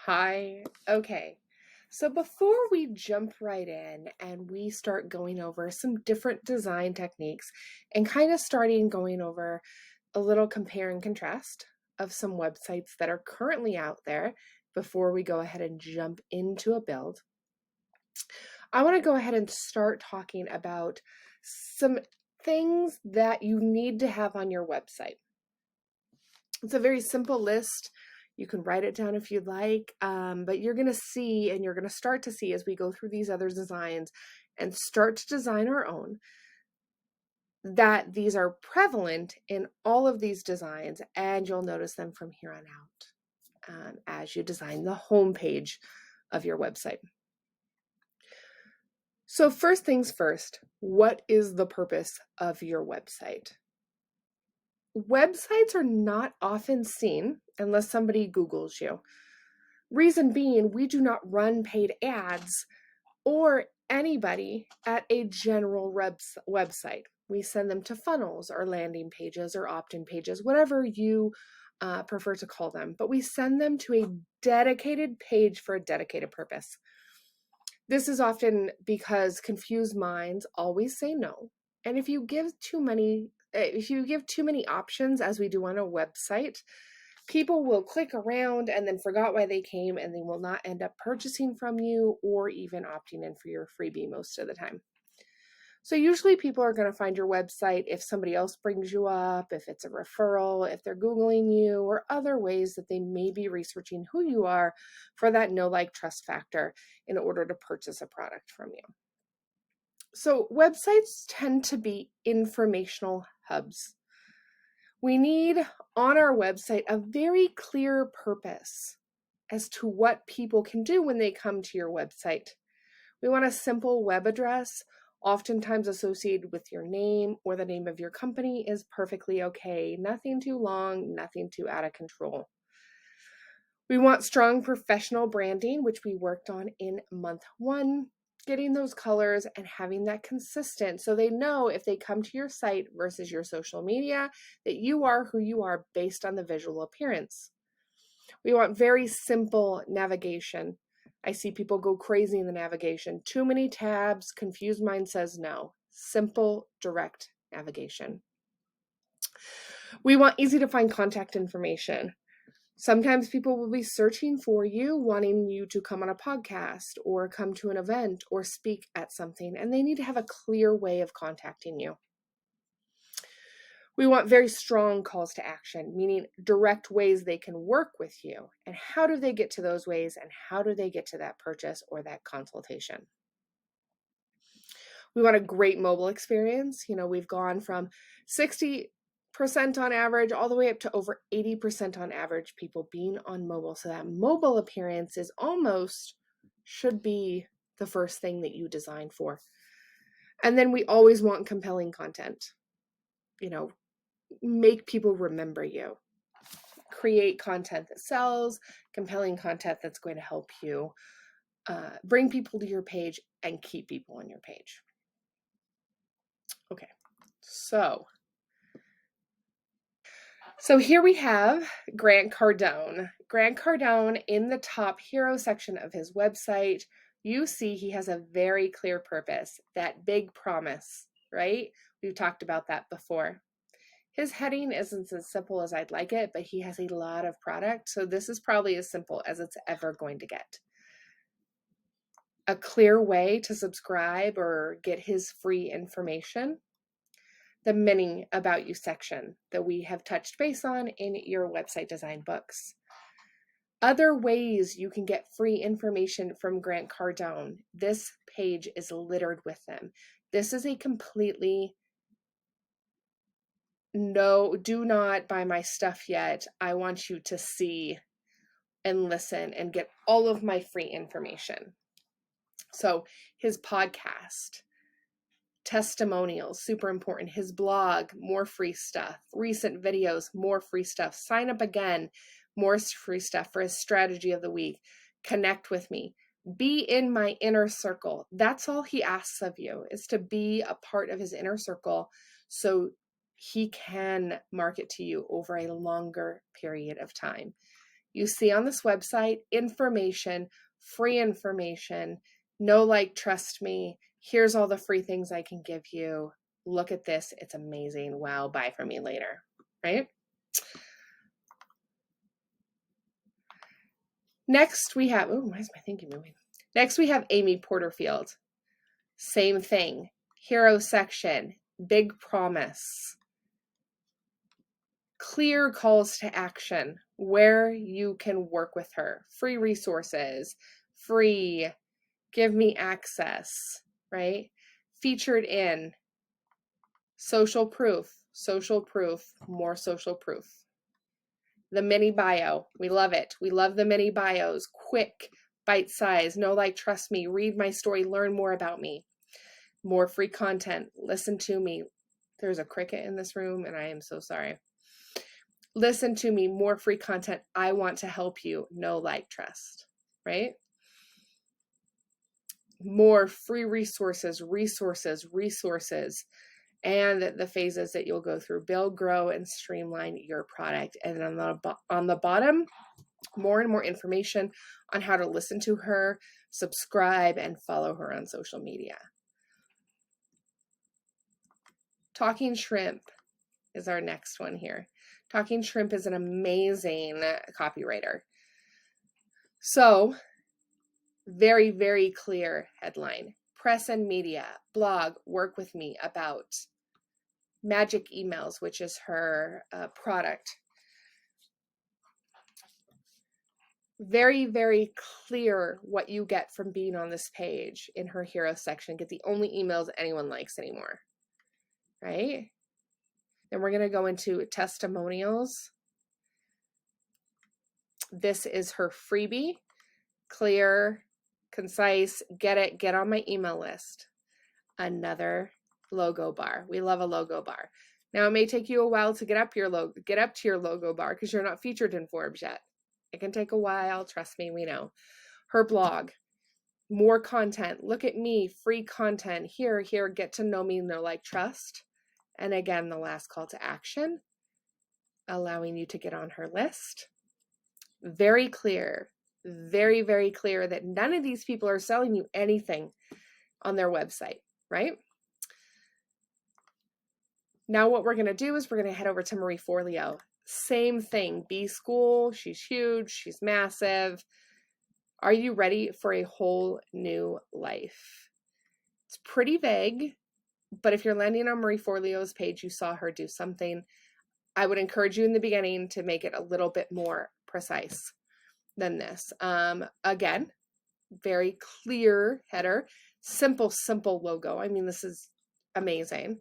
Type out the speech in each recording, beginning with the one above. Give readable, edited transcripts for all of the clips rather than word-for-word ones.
Hi. Okay. So before we jump right in and we start going over some different design techniques and kind of starting going over a little compare and contrast of some websites that are currently out there before we go ahead and jump into a build, I want to go ahead and start talking about some things that you need to have on your website. It's a very simple list. You can write it down if you'd like, but you're going to see, and you're going to start to see as we go through these other designs and start to design our own, that these are prevalent in all of these designs, and you'll notice them from here on out as you design the home page of your website. So first things first, what is the purpose of your website? Websites are not often seen unless somebody Googles you. Reason being, we do not run paid ads or anybody at a general website. We send them to funnels or landing pages or opt-in pages, whatever you prefer to call them. But we send them to a dedicated page for a dedicated purpose. This is often because confused minds always say no. And if you give too many options, as we do on a website, people will click around and then forgot why they came, and they will not end up purchasing from you or even opting in for your freebie most of the time. So usually people are going to find your website if somebody else brings you up, if it's a referral, if they're Googling you, or other ways that they may be researching who you are for that know, like, trust factor in order to purchase a product from you. So websites tend to be informational hubs. We need on our website a very clear purpose as to what people can do when they come to your website. We want a simple web address, oftentimes associated with your name or the name of your company is perfectly okay. Nothing too long, nothing too out of control. We want strong professional branding, which we worked on in month 1. Getting those colors and having that consistent so they know if they come to your site versus your social media that you are who you are based on the visual appearance. We want very simple navigation. I see people go crazy in the navigation. Too many tabs, confused mind says no. Simple, direct navigation. We want easy to find contact information. Sometimes people will be searching for you, wanting you to come on a podcast or come to an event or speak at something, and they need to have a clear way of contacting you. We want very strong calls to action, meaning direct ways they can work with you. And how do they get to those ways, and how do they get to that purchase or that consultation? We want a great mobile experience. We've gone from 60% on average all the way up to over 80% on average people being on mobile. So that mobile appearance is should be the first thing that you design for. And then we always want compelling content. Make people remember you. Create content that sells, compelling content that's going to help you bring people to your page and keep people on your page. Okay, so here we have Grant Cardone. Grant Cardone, in the top hero section of his website, you see he has a very clear purpose, that big promise, right? We've talked about that before. His heading isn't as simple as I'd like it, but he has a lot of product, so this is probably as simple as it's ever going to get. A clear way to subscribe or get his free information. The many about you section that we have touched base on in your website design books. Other ways you can get free information from Grant Cardone. This page is littered with them. This is a completely no, do not buy my stuff yet. I want you to see and listen and get all of my free information. So his podcast, testimonials, super important. His blog, more free stuff. Recent videos, more free stuff. Sign up again, more free stuff for his strategy of the week. Connect with me. Be in my inner circle. That's all he asks of you, is to be a part of his inner circle so he can market to you over a longer period of time. You see on this website information, free information, know, like, trust me. Here's all the free things I can give you. Look at this. It's amazing. Wow, buy from me later, right? Next we have, oh, why is my thinking moving? Next we have Amy Porterfield. Same thing. Hero section, big promise. Clear calls to action where you can work with her. Free resources, free, give me access, right? Featured in, social proof, more social proof. The mini bio, we love it. We love the mini bios. Quick, bite size, know, like, trust me, read my story, learn more about me. More free content, listen to me. There's a cricket in this room and I am so sorry. Listen to me, more free content. I want to help you, know, like, trust, right? More free resources, and the phases that you'll go through. Build, grow, and streamline your product. And on the bottom, more and more information on how to listen to her, subscribe, and follow her on social media. Talking Shrimp is our next one here. Talking Shrimp is an amazing copywriter. So, very, very clear headline. Press and media, blog, work with me about magic emails, which is her product. Very, very clear what you get from being on this page in her hero section. Get the only emails anyone likes anymore, right? Then we're going to go into testimonials. This is her freebie. Clear, concise, get it, get on my email list. Another logo bar. We love a logo bar. Now it may take you a while to get up to your logo bar because you're not featured in Forbes yet. It can take a while, trust me, we know. Her blog, more content. Look at me, free content. Here, get to know me, know, like, trust. And again, the last call to action, allowing you to get on her list. Very clear, very, very clear that none of these people are selling you anything on their website, right? Now what we're going to do is we're going to head over to Marie Forleo. Same thing, B School, she's huge, she's massive. Are you ready for a whole new life? It's pretty vague, but if you're landing on Marie Forleo's page, you saw her do something. I would encourage you in the beginning to make it a little bit more precise than this. Again, very clear header, simple logo. I mean, this is amazing.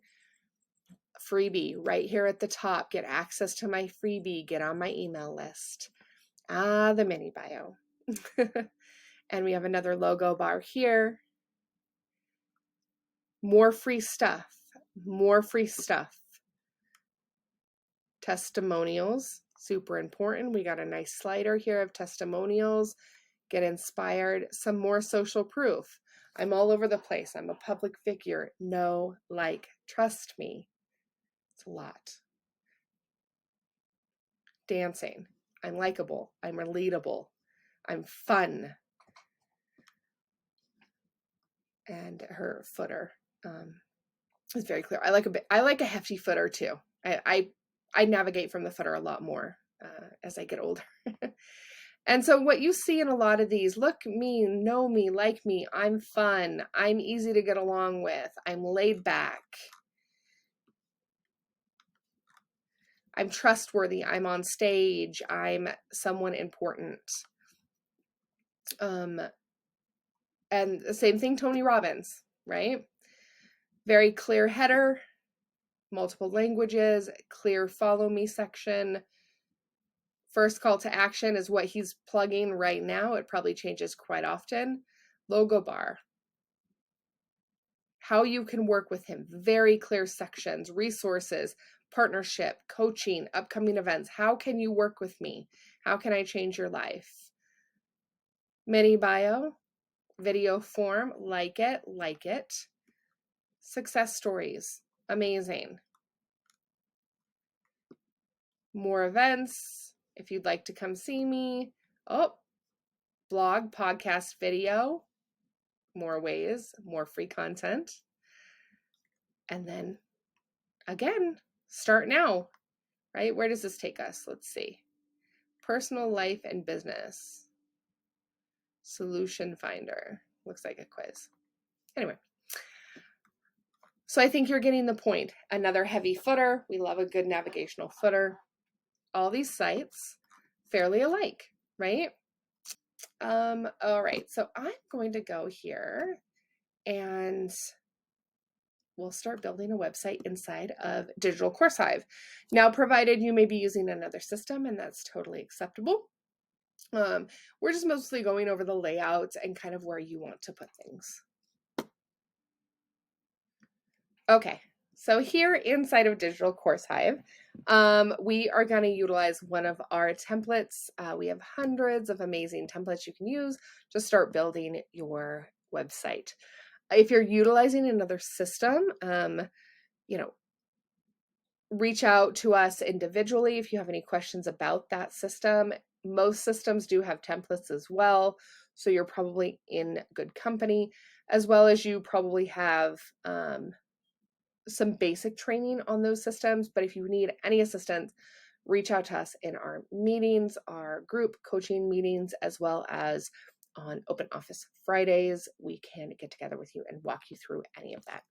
Freebie right here at the top. Get access to my freebie. Get on my email list. The mini bio. And we have another logo bar here. More free stuff. More free stuff. Testimonials. Super important. We got a nice slider here of testimonials. Get inspired. Some more social proof. I'm all over the place. I'm a public figure. Know, like, trust me. It's a lot. Dancing. I'm likable. I'm relatable. I'm fun. And her footer is very clear. I like a hefty footer too. I navigate from the footer a lot more as I get older. And so what you see in a lot of these, look me, know me, like me, I'm fun, I'm easy to get along with, I'm laid back, I'm trustworthy, I'm on stage, I'm someone important. And the same thing, Tony Robbins, right? Very clear header, multiple languages, clear follow me section. First call to action is what he's plugging right now. It probably changes quite often. Logo bar. How you can work with him. Very clear sections, resources, partnership, coaching, upcoming events. How can you work with me? How can I change your life? Mini bio, video form, like it. Success stories, amazing. More events, if you'd like to come see me. Oh, blog, podcast, video, more ways, more free content. And then again, start now, right? Where does this take us? Let's see. Personal life and business. Solution finder. Looks like a quiz. Anyway. So I think you're getting the point. Another heavy footer. We love a good navigational footer. All these sites fairly alike, right? All right, so I'm going to go here and we'll start building a website inside of Digital Course Hive. Now, provided you may be using another system, and that's totally acceptable. We're just mostly going over the layouts and kind of where you want to put things. Okay, so here inside of Digital Course Hive, we are going to utilize one of our templates. We have hundreds of amazing templates you can use to start building your website. If you're utilizing another system, reach out to us individually if you have any questions about that system. Most systems do have templates as well, so you're probably in good company, as well as you probably have some basic training on those systems. But if you need any assistance, reach out to us in our meetings, our group coaching meetings, as well as on Open Office Fridays. We can get together with you and walk you through any of that.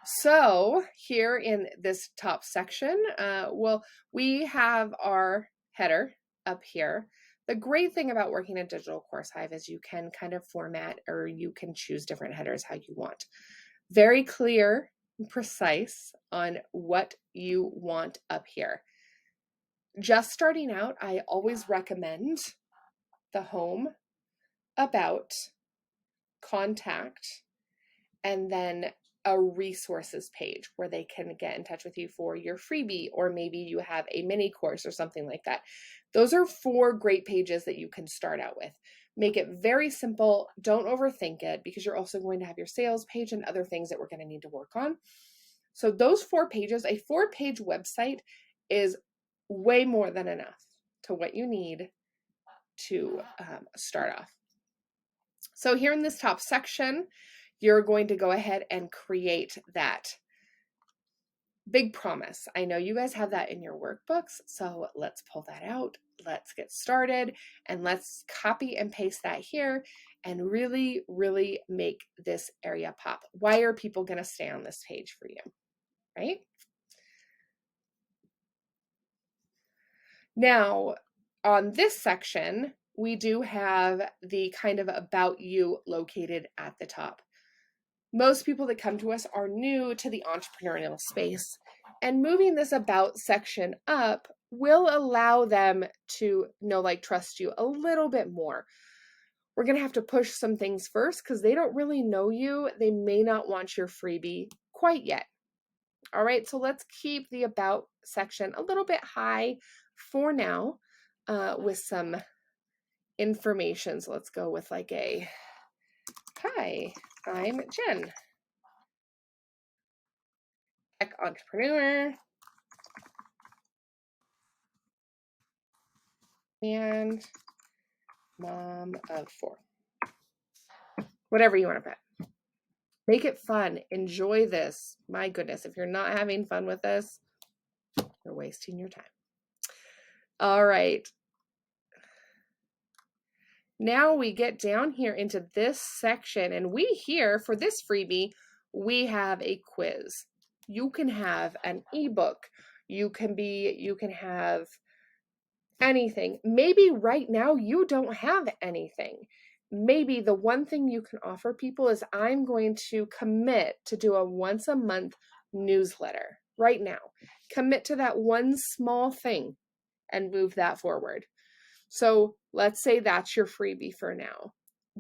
So here in this top section, we have our header up here. The great thing about working at Digital Course Hive is you can kind of format, or you can choose different headers how you want. Very clear and precise on what you want up here. Just starting out, I always recommend the home, about, contact, and then a resources page where they can get in touch with you for your freebie, or maybe you have a mini course or something like that. Those are 4 great pages that you can start out with. Make it very simple. Don't overthink it, because you're also going to have your sales page and other things that we're going to need to work on. So those 4 pages, a 4-page website is way more than enough to what you need to start off. So here in this top section, you're going to go ahead and create that big promise. I know you guys have that in your workbooks, so let's pull that out. Let's get started, and let's copy and paste that here and really, really make this area pop. Why are people going to stay on this page for you, right? Now, on this section, we do have the kind of about you located at the top. Most people that come to us are new to the entrepreneurial space, and moving this about section up will allow them to know, like, trust you a little bit more. We're going to have to push some things first because they don't really know you. They may not want your freebie quite yet. All right, so let's keep the about section a little bit high for now with some information. So let's go with like a, hi, I'm Jen, tech entrepreneur and mom of 4. Whatever you want to put. Make it fun. Enjoy this. My goodness, if you're not having fun with this, you're wasting your time. All right. Now we get down here into this section, and we here for this freebie, we have a quiz. You can have an ebook. You can have anything. Maybe right now you don't have anything. Maybe the one thing you can offer people is, I'm going to commit to do a once a month newsletter right now. Commit to that one small thing and move that forward. So let's say that's your freebie for now.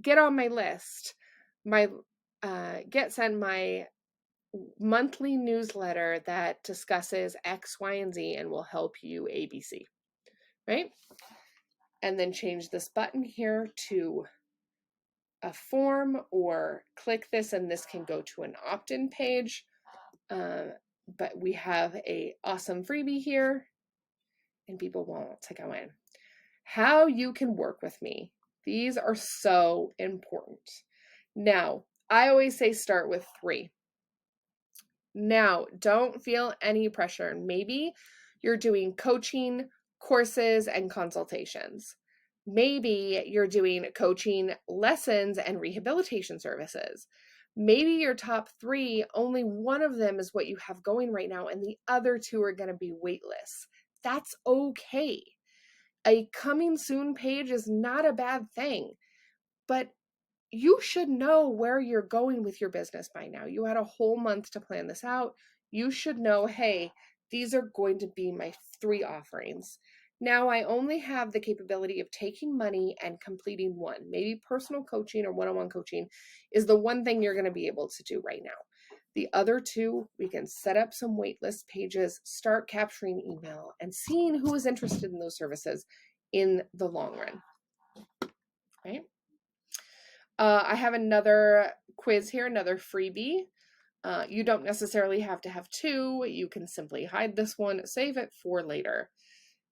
Get on my list. Get sent my monthly newsletter that discusses X, Y, and Z and will help you ABC, right? And then change this button here to a form, or click this and this can go to an opt-in page. But we have a awesome freebie here, and people want to go in. How you can work with me. These are so important. Now, I always say start with 3. Now, don't feel any pressure. Maybe you're doing coaching, courses, and consultations. Maybe you're doing coaching, lessons, and rehabilitation services. Maybe your top 3, only one of them is what you have going right now, and the other 2 are going to be waitlist. That's okay. A coming soon page is not a bad thing, but you should know where you're going with your business by now. You had a whole month to plan this out. You should know, hey, these are going to be my 3 offerings. Now I only have the capability of taking money and completing one. Maybe personal coaching or one-on-one coaching is the one thing you're going to be able to do right now. The other 2, we can set up some waitlist pages, start capturing email, and seeing who is interested in those services in the long run. Right? I have another quiz here, another freebie. You don't necessarily have to have 2. You can simply hide this one, save it for later.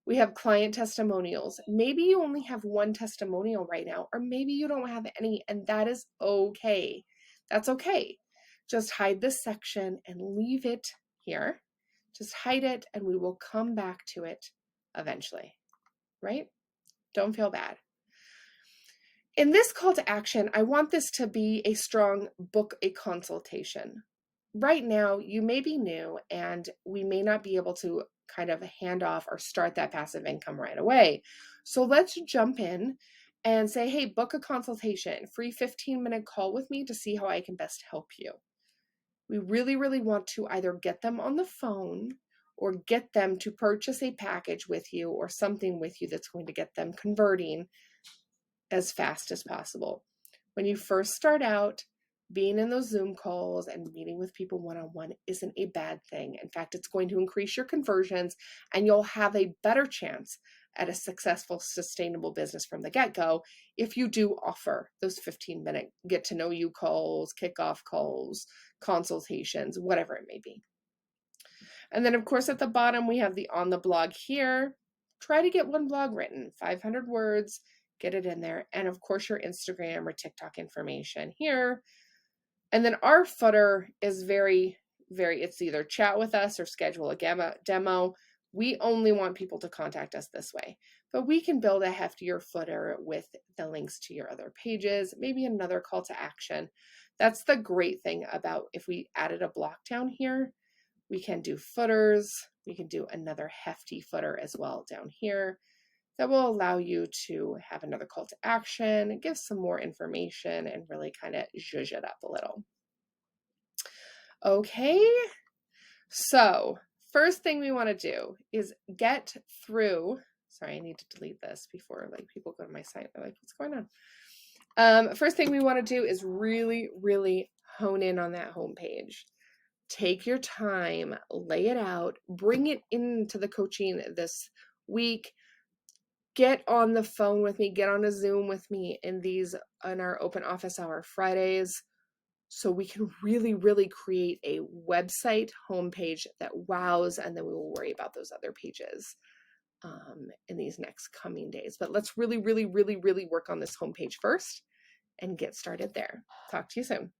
We have client testimonials. Maybe you only have 1 testimonial right now, or maybe you don't have any, and that is okay. That's okay. Just hide this section and leave it here. Just hide it, and we will come back to it eventually, right? Don't feel bad. In this call to action, I want this to be a strong book a consultation. Right now, you may be new and we may not be able to kind of hand off or start that passive income right away. So let's jump in and say, hey, book a consultation, free 15-minute call with me to see how I can best help you. We really, really want to either get them on the phone or get them to purchase a package with you or something with you that's going to get them converting as fast as possible. When you first start out, being in those Zoom calls and meeting with people one-on-one isn't a bad thing. In fact, it's going to increase your conversions and you'll have a better chance at a successful, sustainable business from the get-go if you do offer those 15-minute get-to-know-you calls, kickoff calls, consultations, whatever it may be. And then, of course, at the bottom, we have the on the blog here. Try to get 1 blog written, 500 words, get it in there. And of course, your Instagram or TikTok information here. And then our footer is very, it's either chat with us or schedule a demo. We only want people to contact us this way, but we can build a heftier footer with the links to your other pages, maybe another call to action. That's the great thing about if we added a block down here, we can do footers. We can do another hefty footer as well down here that will allow you to have another call to action, give some more information, and really kind of zhuzh it up a little. Okay, so first thing we want to do is get through, sorry, I need to delete this before people go to my site. They're like, what's going on? First thing we want to do is really, really hone in on that homepage. Take your time, lay it out, bring it into the coaching this week. Get on the phone with me, get on a Zoom with me in our open office hour Fridays, so we can really, really create a website homepage that wows, and then we will worry about those other pages in these next coming days. But let's really, really, really, really work on this homepage first and get started there. Talk to you soon.